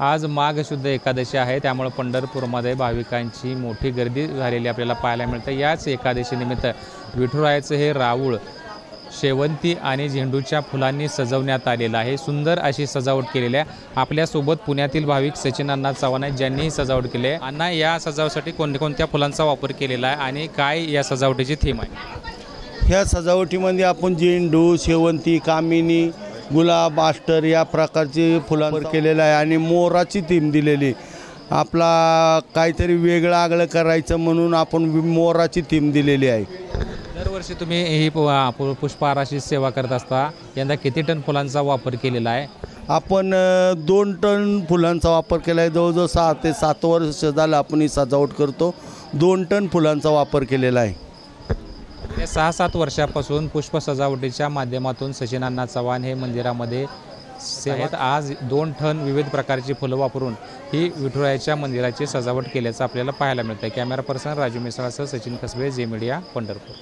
आज माघ शुद्ध एकादशी आहे, त्यामुळे पंढरपूरमध्ये भाविकांची मोठी गर्दी झालेली आपल्याला पाहायला मिळते। याच एकादशीनिमित्त विठुरायाचं हे राऊळ शेवंती आणि झेंडूच्या फुलांनी सजवण्यात आलेलं आहे। सुंदर अशी सजावट केलेली आहे। आपल्यासोबत पुण्यातील भाविक सचिन अण्णा चव्हाण आहेत, ज्यांनी ही सजावट केली आहे। अण्णा, या सजावटीसाठी कोणत्या फुलांचा वापर केलेला आहे आणि काय या सजावटीची थीम आहे? ह्या सजावटीमध्ये आपण झेंडू, शेवंती, कामिनी, गुलाब, आस्टर या प्रकारचे फुलांचा केलेला आहे आणि मोराची थीम दिलेली। आपला काहीतरी वेगळं आगळं करायचं म्हणून आपण मोराची थीम दिलेली आहे। दरवर्षी तुम्ही ही पुष्पहाराची सेवा करत असता, यंदा किती टन फुलांचा वापर केलेला आहे? आपण 2 टन फुलांचा वापर केला आहे। जवळजवळ 6 ते 7 वर्ष झालं आपण ही सजावट करतो। 2 टन फुलांचा वापर केलेला आहे। 6-7 वर्षापासून पुष्प सजावटीच्या माध्यमातून सचिन अण्णा चव्हाण हे मंदिरामध्ये सेवेत आज 2 टन विविध प्रकारची फुलं वापरून ही विठुरायाच्या मंदिराची सजावट केल्याचं आपल्याला पाहायला मिळतं। कॅमेरा पर्सन राजू मिसाळसह सचिन कसबे, झी मीडिया, पंढरपूर।